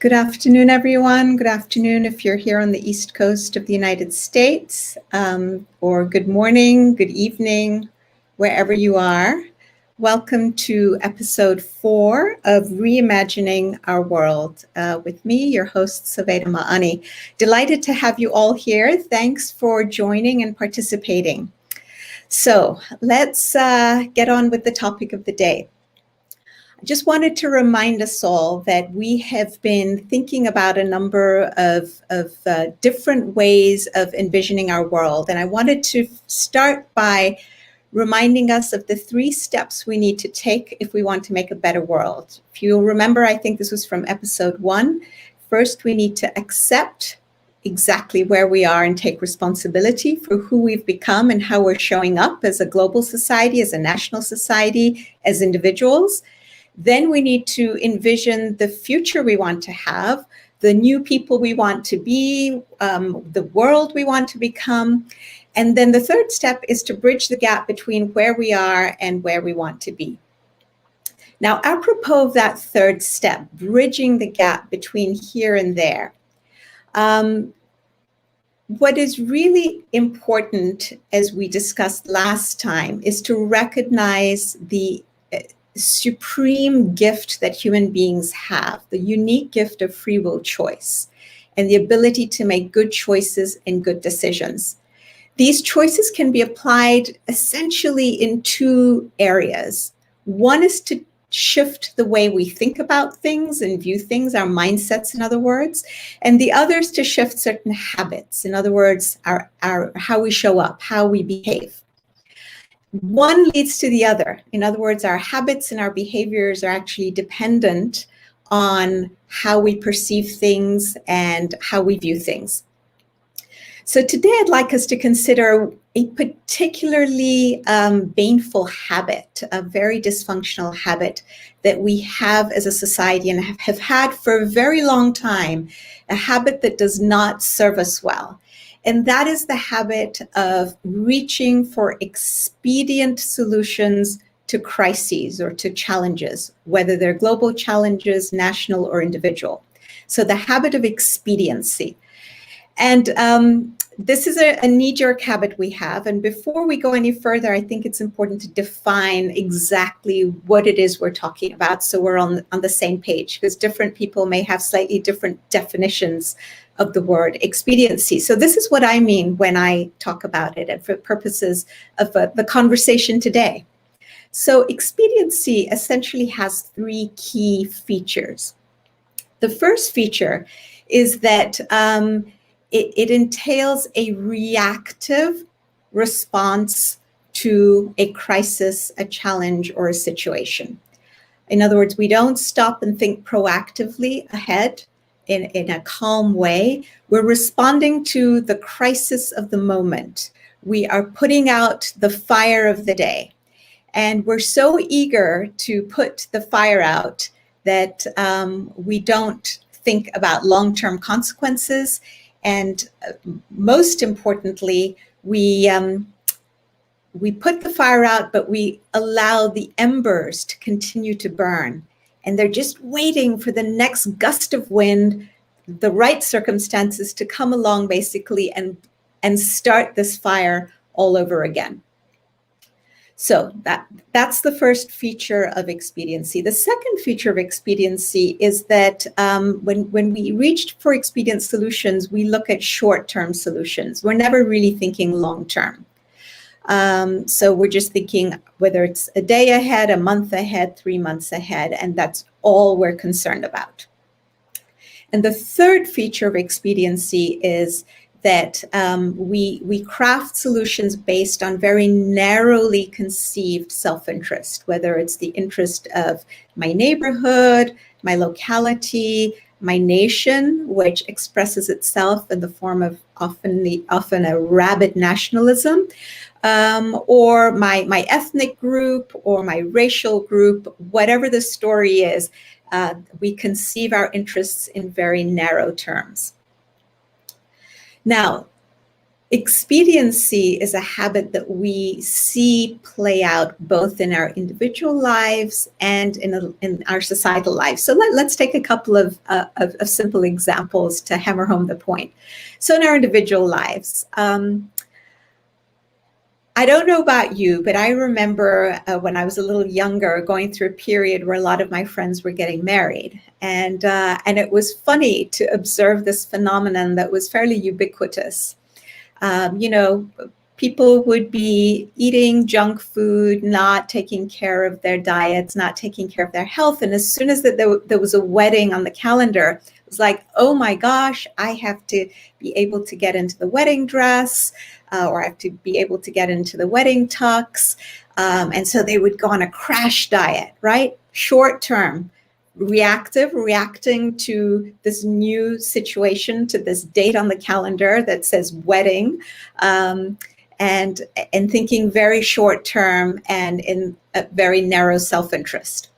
Good afternoon, everyone. Good afternoon if you're here on the East Coast of the United States, or good morning, good evening, wherever you are. Welcome to episode 4 of Reimagining Our World with me, your host, Saveda Ma'ani. Delighted to have you all here. Thanks for joining and participating. So let's get on with the topic of the day. I just wanted to remind us all that we have been thinking about a number of different ways of envisioning our world. And I wanted to start by reminding us of the 3 steps we need to take if we want to make a better world. If you'll remember, I think this was from episode 1. First, we need to accept exactly where we are and take responsibility for who we've become and how we're showing up as a global society, as a national society, as individuals. Then we need to envision the future we want to have, the new people we want to be, the world we want to become. And then the third step is to bridge the gap between where we are and where we want to be. Now, apropos of that third step, bridging the gap between here and there, what is really important, as we discussed last time, is to recognize the supreme gift that human beings have, the unique gift of free will choice and the ability to make good choices and good decisions. These choices can be applied essentially in 2 areas. One is to shift the way we think about things and view things, our mindsets, in other words, and the other is to shift certain habits, in other words, our how we show up, how we behave. One leads to the other. In other words, our habits and our behaviors are actually dependent on how we perceive things and how we view things. So today I'd like us to consider a particularly baneful habit, a very dysfunctional habit that we have as a society and have had for a very long time, a habit that does not serve us well. And that is the habit of reaching for expedient solutions to crises or to challenges, whether they're global challenges, national or individual. So the habit of expediency. And this is a knee-jerk habit we have. And before we go any further, I think it's important to define exactly what it is we're talking about so we're on the same page, because different people may have slightly different definitions of the word expediency. So this is what I mean when I talk about it and for purposes of the conversation today. So expediency essentially has 3 key features. The first feature is that it entails a reactive response to a crisis, a challenge, or a situation. In other words, we don't stop and think proactively ahead in a calm way. We're responding to the crisis of the moment. We are putting out the fire of the day. And we're so eager to put the fire out that we don't think about long-term consequences. And most importantly, we put the fire out, but we allow the embers to continue to burn. And they're just waiting for the next gust of wind, the right circumstances to come along, basically, and start this fire all over again. So that's the first feature of expediency. The second feature of expediency is that when we reach for expedient solutions, we look at short-term solutions. We're never really thinking long-term. So we're just thinking whether it's a day ahead, a month ahead, 3 months ahead, and that's all we're concerned about. And the third feature of expediency is that we craft solutions based on very narrowly conceived self-interest, whether it's the interest of my neighborhood, my locality, my nation, which expresses itself in the form of often a rabid nationalism, or my ethnic group or my racial group, whatever the story is, we conceive our interests in very narrow terms. Now, expediency is a habit that we see play out both in our individual lives and in our societal lives. So let's take a couple of simple examples to hammer home the point. So in our individual lives, I don't know about you, but I remember when I was a little younger going through a period where a lot of my friends were getting married. And it was funny to observe this phenomenon that was fairly ubiquitous. People would be eating junk food, not taking care of their diets, not taking care of their health. And as soon as there was a wedding on the calendar, it was like, oh my gosh, I have to be able to get into the wedding dress, or I have to be able to get into the wedding tux. And so they would go on a crash diet, right? Short term. Reacting to this new situation, to this date on the calendar that says wedding, and thinking very short term and in a very narrow self-interest.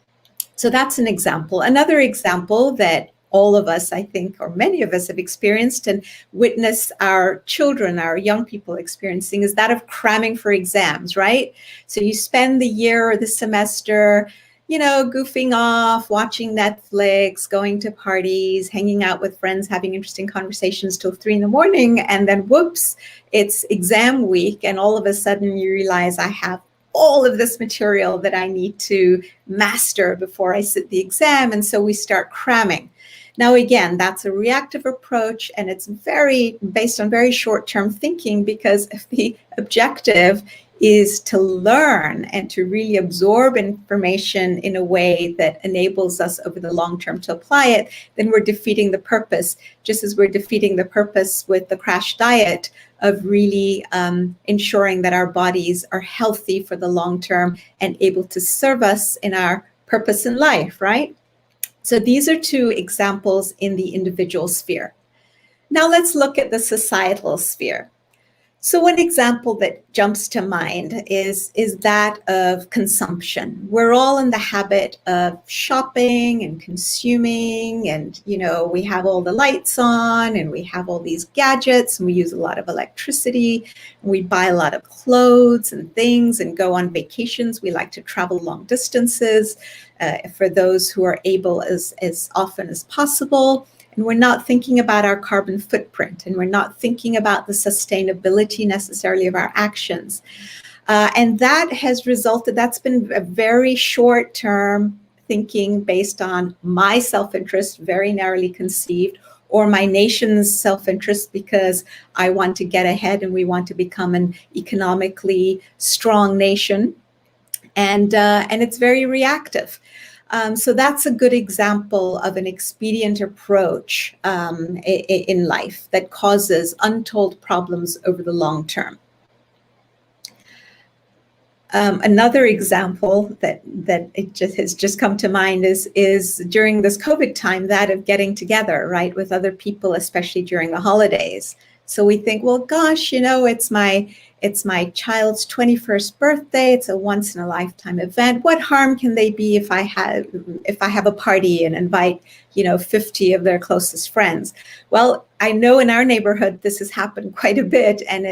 So that's an example. Another example that all of us, I think, or many of us have experienced and witness our children, our young people experiencing, is that of cramming for exams, right? So you spend the year or the semester goofing off, watching Netflix, going to parties, hanging out with friends, having interesting conversations till 3 a.m. And then whoops, it's exam week. And all of a sudden you realize I have all of this material that I need to master before I sit the exam. And so we start cramming. Now, again, that's a reactive approach, and it's very based on very short-term thinking, because if the objective is to learn and to really absorb information in a way that enables us over the long term to apply it, then we're defeating the purpose, just as we're defeating the purpose with the crash diet of really ensuring that our bodies are healthy for the long term and able to serve us in our purpose in life, right? So these are two examples in the individual sphere. Now let's look at the societal sphere. So one example that jumps to mind is that of consumption. We're all in the habit of shopping and consuming, and we have all the lights on and we have all these gadgets and we use a lot of electricity. And we buy a lot of clothes and things and go on vacations. We like to travel long distances for those who are able as often as possible. And we're not thinking about our carbon footprint, and we're not thinking about the sustainability necessarily of our actions. And that has resulted, that's been a very short-term thinking based on my self-interest, very narrowly conceived, or my nation's self-interest because I want to get ahead and we want to become an economically strong nation. And it's very reactive. So that's a good example of an expedient approach in life that causes untold problems over the long term. Another example that has just come to mind is during this COVID time, that of getting together, right, with other people, especially during the holidays. So we think, well, gosh, it's my child's 21st birthday. It's a once in a lifetime event. What harm can they be if I have a party and invite, 50 of their closest friends? Well, I know in our neighborhood, this has happened quite a bit, and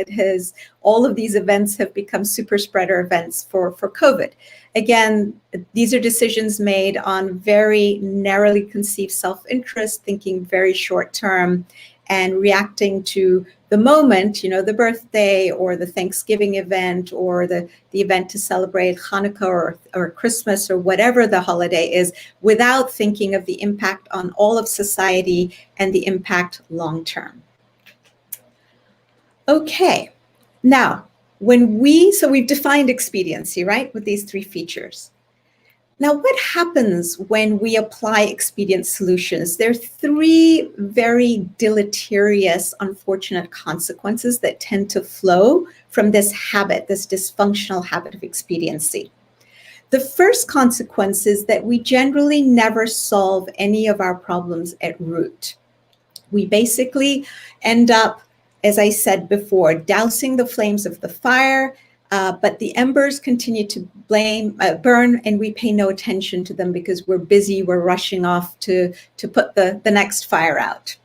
all of these events have become super spreader events for COVID. Again, these are decisions made on very narrowly conceived self-interest, thinking very short term, and reacting to the moment, the birthday or the Thanksgiving event or the event to celebrate Hanukkah or Christmas or whatever the holiday is, without thinking of the impact on all of society and the impact long term. Okay, now so we've defined expediency, right, with these 3 features. Now, what happens when we apply expedient solutions? There are 3 very deleterious, unfortunate consequences that tend to flow from this habit, this dysfunctional habit of expediency. The first consequence is that we generally never solve any of our problems at root. We basically end up, as I said before, dousing the flames of the fire, but the embers continue to burn, and we pay no attention to them because we're busy, we're rushing off to put the next fire out.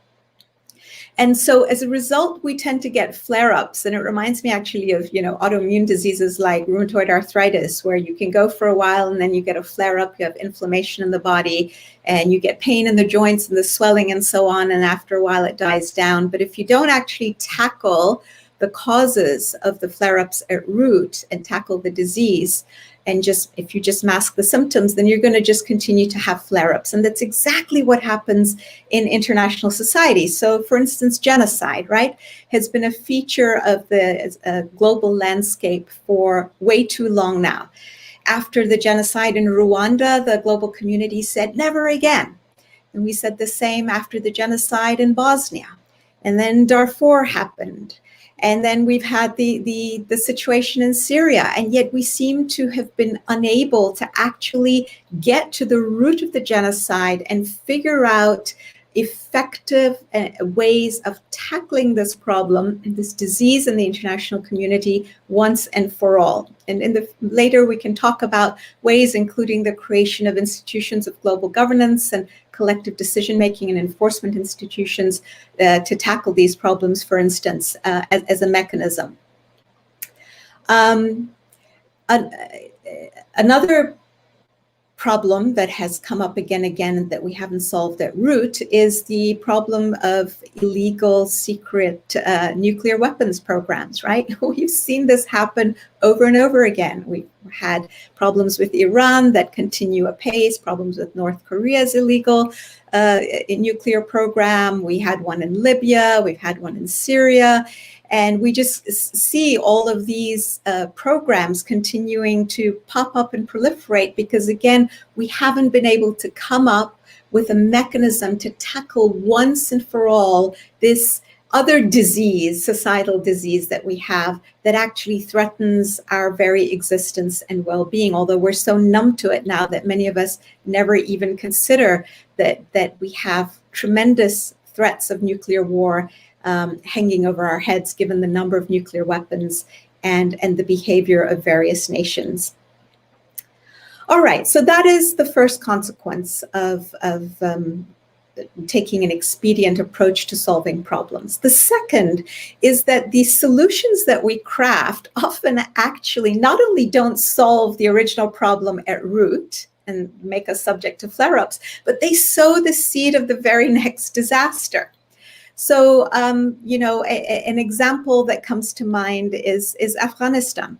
And so as a result, we tend to get flare-ups. And it reminds me actually of, autoimmune diseases like rheumatoid arthritis, where you can go for a while and then you get a flare-up, you have inflammation in the body, and you get pain in the joints and the swelling and so on. And after a while, it dies down. But if you don't actually tackle the causes of the flare-ups at root and tackle the disease, and if you just mask the symptoms, then you're going to just continue to have flare-ups. And that's exactly what happens in international society. So for instance, genocide, right, has been a feature of the global landscape for way too long now. After the genocide in Rwanda, the global community said, never again. And we said the same after the genocide in Bosnia. And then Darfur happened. And then we've had the situation in Syria, and yet we seem to have been unable to actually get to the root of the genocide and figure out effective ways of tackling this problem and this disease in the international community once and for all. And later we can talk about ways, including the creation of institutions of global governance and collective decision-making and enforcement institutions to tackle these problems, for instance, as a mechanism. Another problem that has come up again and again that we haven't solved at root is the problem of illegal secret nuclear weapons programs, right? We've seen this happen over and over again. We've had problems with Iran that continue apace, problems with North Korea's illegal nuclear program. We had one in Libya, we've had one in Syria. And we just see all of these programs continuing to pop up and proliferate because, again, we haven't been able to come up with a mechanism to tackle once and for all this other disease, societal disease that we have that actually threatens our very existence and well-being, although we're so numb to it now that many of us never even consider that we have tremendous threats of nuclear war hanging over our heads, given the number of nuclear weapons and the behavior of various nations. All right, so that is the first consequence of taking an expedient approach to solving problems. The second is that the solutions that we craft often actually not only don't solve the original problem at root and make us subject to flare-ups, but they sow the seed of the very next disaster. So, an example that comes to mind is Afghanistan.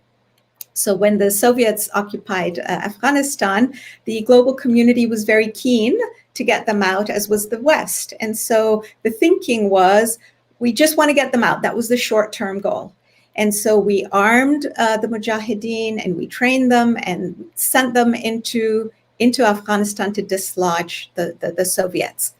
So when the Soviets occupied Afghanistan, the global community was very keen to get them out, as was the West. And so the thinking was, we just want to get them out. That was the short-term goal. And so we armed the Mujahideen and we trained them and sent them into Afghanistan to dislodge the Soviets.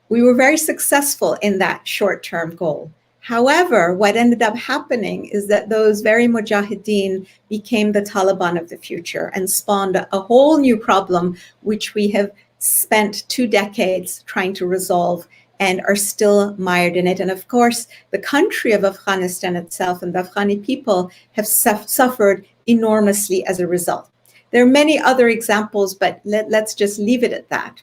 We were very successful in that short-term goal. However, what ended up happening is that those very Mujahideen became the Taliban of the future and spawned a whole new problem, which we have spent 2 decades trying to resolve and are still mired in it. And of course, the country of Afghanistan itself and the Afghani people have suffered enormously as a result. There are many other examples, but let's just leave it at that.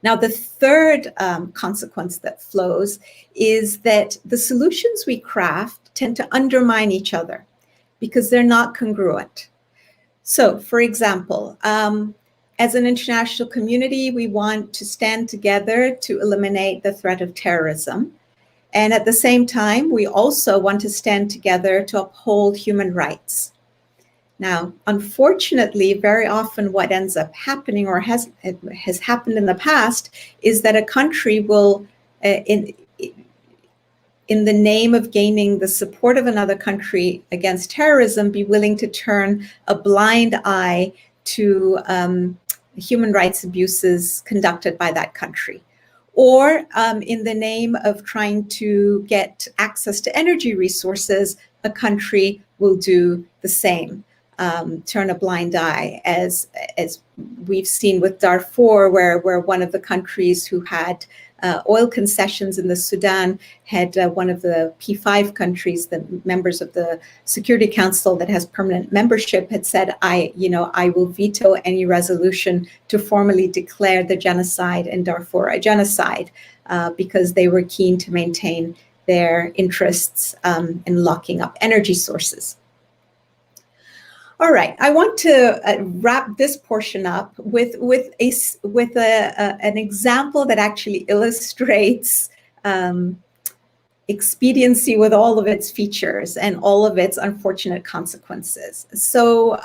Now, the third consequence that flows is that the solutions we craft tend to undermine each other because they're not congruent. So, for example, as an international community, we want to stand together to eliminate the threat of terrorism. And at the same time, we also want to stand together to uphold human rights. Now, unfortunately, very often what ends up happening or has happened in the past is that a country will, in the name of gaining the support of another country against terrorism, be willing to turn a blind eye to human rights abuses conducted by that country. Or in the name of trying to get access to energy resources, a country will do the same. turn a blind eye, as we've seen with Darfur, where one of the countries who had oil concessions in the Sudan had one of the P5 countries, the members of the Security Council that has permanent membership, had said, I will veto any resolution to formally declare the genocide in Darfur a genocide, because they were keen to maintain their interests in locking up energy sources. All right, I want to wrap this portion up with an example that actually illustrates expediency with all of its features and all of its unfortunate consequences. So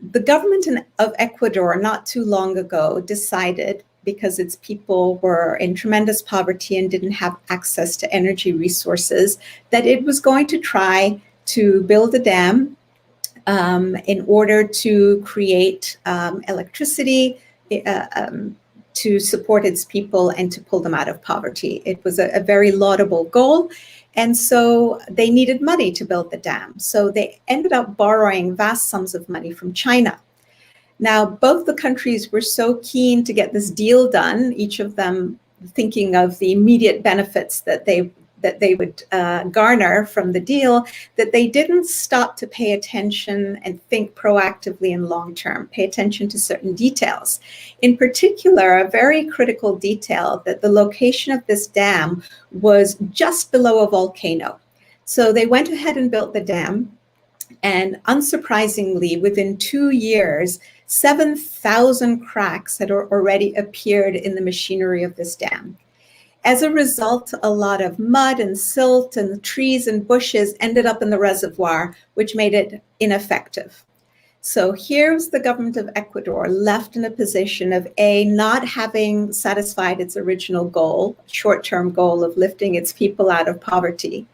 the government of Ecuador not too long ago decided, because its people were in tremendous poverty and didn't have access to energy resources, that it was going to try to build a dam in order to create electricity to support its people and to pull them out of poverty. It was a very laudable goal. And so they needed money to build the dam. So they ended up borrowing vast sums of money from China. Now, both the countries were so keen to get this deal done, each of them thinking of the immediate benefits that they would garner from the deal, that they didn't stop to pay attention and think proactively and long-term, pay attention to certain details. In particular, a very critical detail, that the location of this dam was just below a volcano. So they went ahead and built the dam, and unsurprisingly, within 2 years, 7,000 cracks had already appeared in the machinery of this dam. As a result, a lot of mud and silt and trees and bushes ended up in the reservoir, which made it ineffective. So here's the government of Ecuador left in a position of not having satisfied its original goal, short-term goal of lifting its people out of poverty,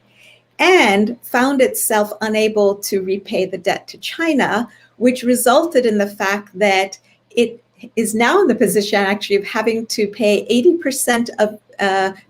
and found itself unable to repay the debt to China, which resulted in the fact that it is now in the position actually of having to pay 80% of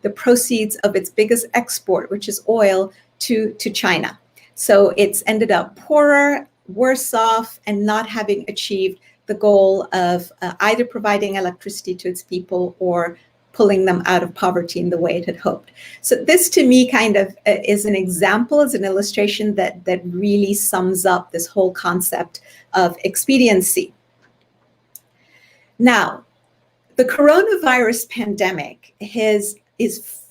the proceeds of its biggest export, which is oil, to China. So it's ended up poorer, worse off, and not having achieved the goal of either providing electricity to its people or pulling them out of poverty in the way it had hoped. So this, to me, kind of is an example, is an illustration that really sums up this whole concept of expediency. Now, the coronavirus pandemic is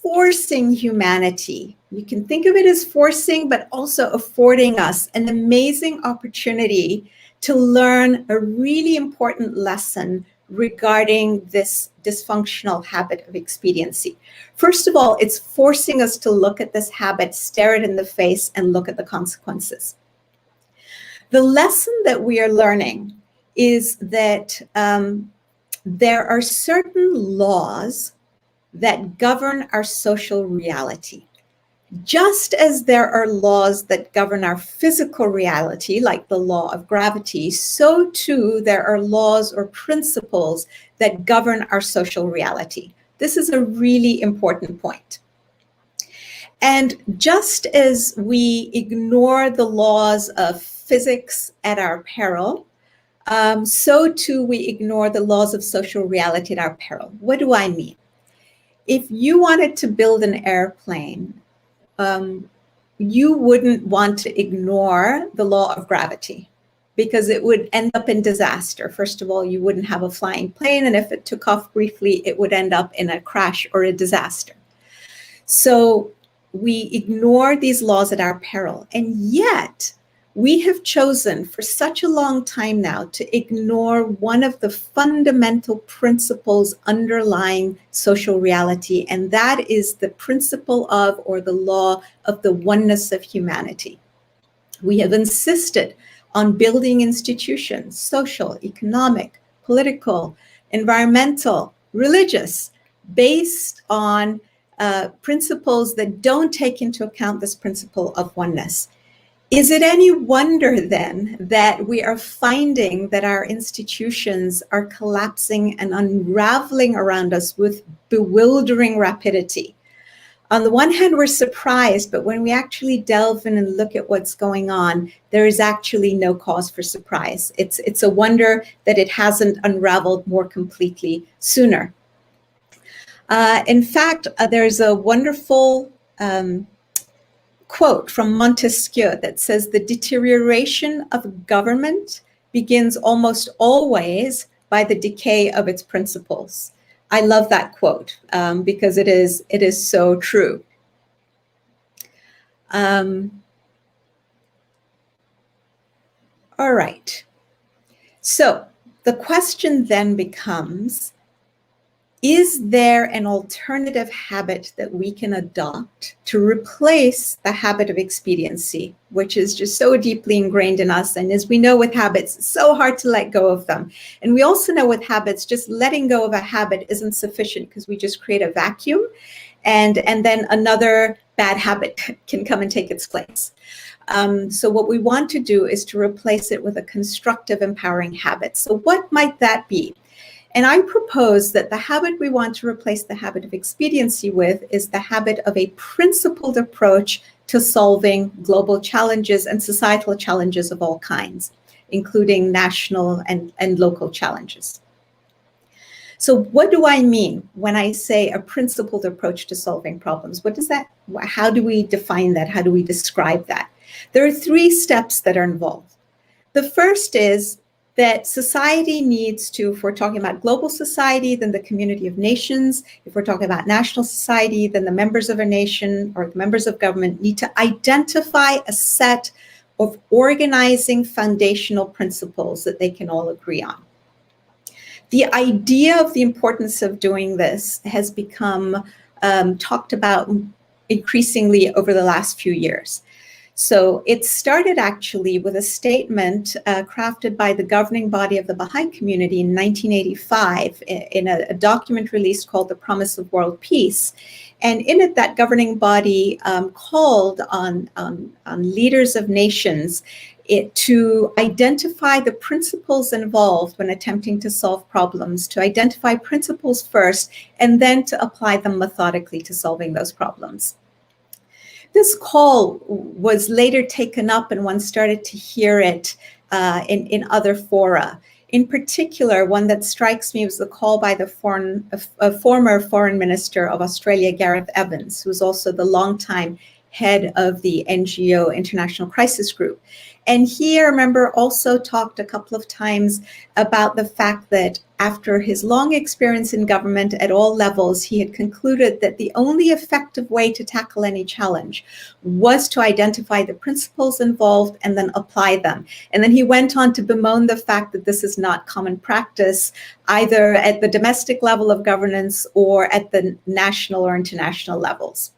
forcing humanity. You can think of it as forcing, but also affording us an amazing opportunity to learn a really important lesson regarding this dysfunctional habit of expediency. First of all, it's forcing us to look at this habit, stare it in the face, and look at the consequences. The lesson that we are learning is that there are certain laws that govern our social reality. Just as there are laws that govern our physical reality, like the law of gravity, so too there are laws or principles that govern our social reality. This is a really important point. And just as we ignore the laws of physics at our peril, so too we ignore the laws of social reality at our peril. What do I mean? If you wanted to build an airplane, you wouldn't want to ignore the law of gravity, because it would end up in disaster. First of all, you wouldn't have a flying plane, and if it took off briefly, it would end up in a crash or a disaster. So we ignore these laws at our peril, and yet we have chosen for such a long time now to ignore one of the fundamental principles underlying social reality, and that is the principle of, or the law of, the oneness of humanity. We have insisted on building institutions, social, economic, political, environmental, religious, based on principles that don't take into account this principle of oneness. Is it any wonder then that we are finding that our institutions are collapsing and unraveling around us with bewildering rapidity? On the one hand, we're surprised, but when we actually delve in and look at what's going on, there is actually no cause for surprise. It's a wonder that it hasn't unraveled more completely sooner. In fact, there's a wonderful quote from Montesquieu that says, "The deterioration of government begins almost always by the decay of its principles." I love that quote because it is so true. All right. So the question then becomes, is there an alternative habit that we can adopt to replace the habit of expediency, which is just so deeply ingrained in us? And as we know with habits, it's so hard to let go of them. And we also know with habits, just letting go of a habit isn't sufficient because we just create a vacuum and then another bad habit can come and take its place. So what we want to do is to replace it with a constructive, empowering habit. So what might that be? And I propose that the habit we want to replace the habit of expediency with is the habit of a principled approach to solving global challenges and societal challenges of all kinds, including national and local challenges. So what do I mean when I say a principled approach to solving problems? What does that, how do we define that? How do we describe that? There are 3 steps that are involved. The first is that society needs to, if we're talking about global society, then the community of nations. If we're talking about national society, then the members of a nation or the members of government need to identify a set of organizing foundational principles that they can all agree on. The idea of the importance of doing this has become talked about increasingly over the last few years. So it started actually with a statement crafted by the governing body of the Baha'i community in 1985 in a document released called The Promise of World Peace. And in it, that governing body called on leaders of nations to identify the principles involved when attempting to solve problems, to identify principles first, and then to apply them methodically to solving those problems. This call was later taken up and one started to hear it in other fora. In particular, one that strikes me was the call by the former Foreign Minister of Australia, Gareth Evans, who was also the longtime head of the NGO International Crisis Group. And he, I remember, also talked a couple of times about the fact that after his long experience in government at all levels, he had concluded that the only effective way to tackle any challenge was to identify the principles involved and then apply them. And then he went on to bemoan the fact that this is not common practice, either at the domestic level of governance or at the national or international levels.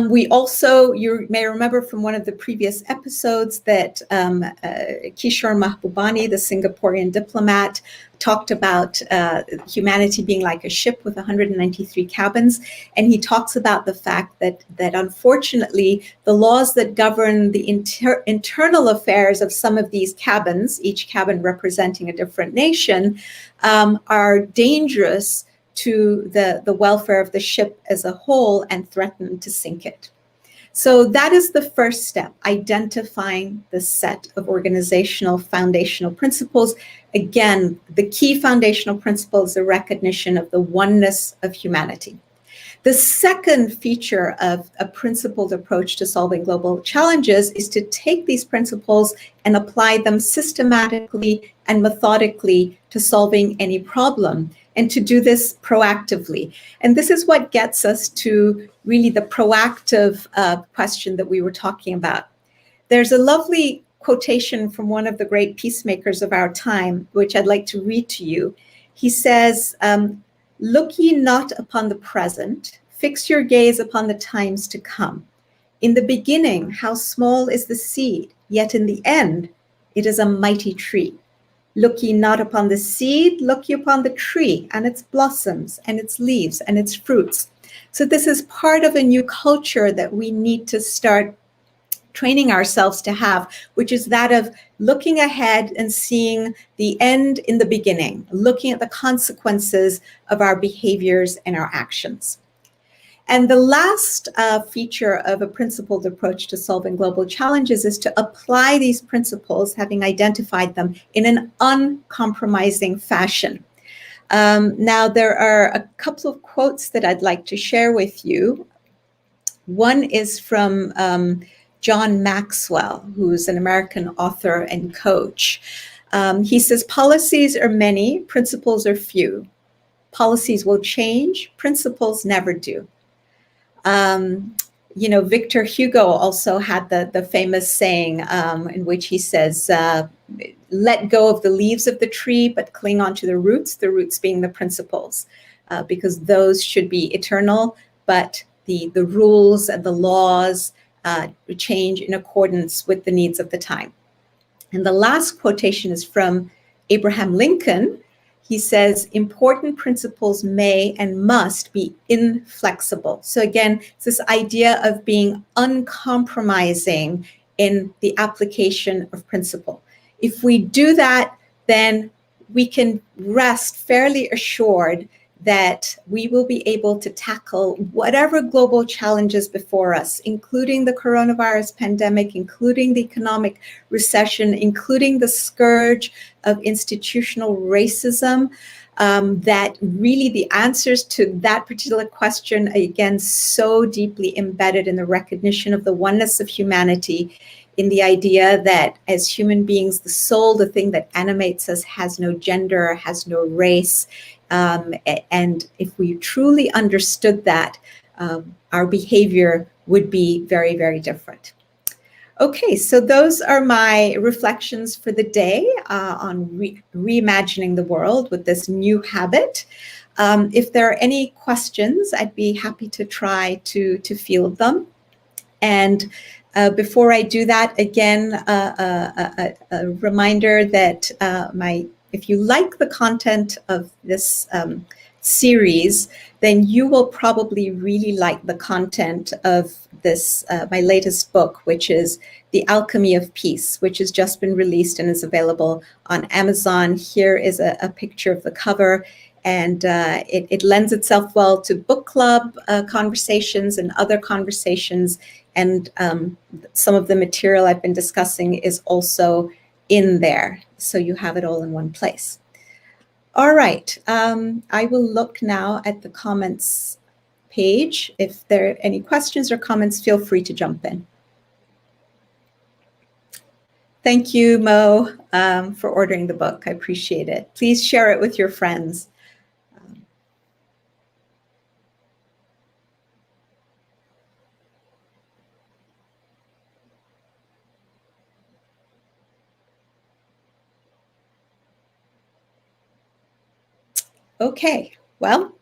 We also, you may remember from one of the previous episodes that Kishore Mahbubani, the Singaporean diplomat, talked about humanity being like a ship with 193 cabins. And he talks about the fact that unfortunately, the laws that govern the internal affairs of some of these cabins, each cabin representing a different nation, are dangerous to the welfare of the ship as a whole and threaten to sink it. So that is the first step, identifying the set of organizational foundational principles. Again, the key foundational principle is the recognition of the oneness of humanity. The second feature of a principled approach to solving global challenges is to take these principles and apply them systematically and methodically to solving any problem, and to do this proactively. And this is what gets us to really the proactive question that we were talking about. There's a lovely quotation from one of the great peacemakers of our time, which I'd like to read to you. He says, "Look ye not upon the present, fix your gaze upon the times to come. In the beginning, how small is the seed, yet in the end, it is a mighty tree. Look ye not upon the seed, look ye upon the tree and its blossoms and its leaves and its fruits." So this is part of a new culture that we need to start training ourselves to have, which is that of looking ahead and seeing the end in the beginning, looking at the consequences of our behaviors and our actions. And the last feature of a principled approach to solving global challenges is to apply these principles, having identified them, in an uncompromising fashion. Now, there are a couple of quotes that I'd like to share with you. One is from John Maxwell, who's an American author and coach. He says, policies are many, principles are few. Policies will change, principles never do. Victor Hugo also had the famous saying in which he says, let go of the leaves of the tree, but cling onto the roots being the principles, because those should be eternal, but the rules and the laws change in accordance with the needs of the time. And the last quotation is from Abraham Lincoln. He says, important principles may and must be inflexible. So again, it's this idea of being uncompromising in the application of principle. If we do that, then we can rest fairly assured that we will be able to tackle whatever global challenges before us, including the coronavirus pandemic, including the economic recession, including the scourge of institutional racism, that really the answers to that particular question, again, so deeply embedded in the recognition of the oneness of humanity, in the idea that as human beings, the soul, the thing that animates us, has no gender, has no race. And if we truly understood that, our behavior would be very, very different. Okay, so those are my reflections for the day on reimagining the world with this new habit. If there are any questions, I'd be happy to try to field them. And before I do that, again, a reminder that if you like the content of this series, then you will probably really like the content of this, my latest book, which is The Alchemy of Peace, which has just been released and is available on Amazon. Here is a picture of the cover, and it lends itself well to book club conversations and other conversations. And some of the material I've been discussing is also in there. So you have it all in one place. All right, I will look now at the comments page. If there are any questions or comments, feel free to jump in. Thank you, Mo, for ordering the book. I appreciate it. Please share it with your friends. Okay, well,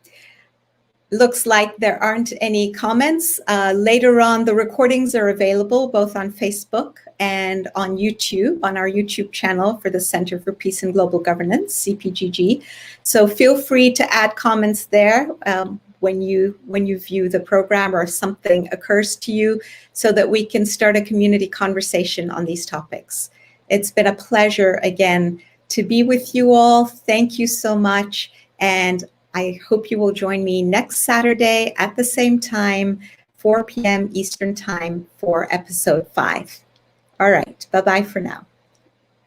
looks like there aren't any comments. Later on, the recordings are available both on Facebook and on YouTube, on our YouTube channel for the Center for Peace and Global Governance, CPGG. So feel free to add comments there when you view the program or something occurs to you, so that we can start a community conversation on these topics. It's been a pleasure, again, to be with you all. Thank you so much. And I hope you will join me next Saturday at the same time, 4 p.m. Eastern Time, for episode 5. All right, bye-bye for now.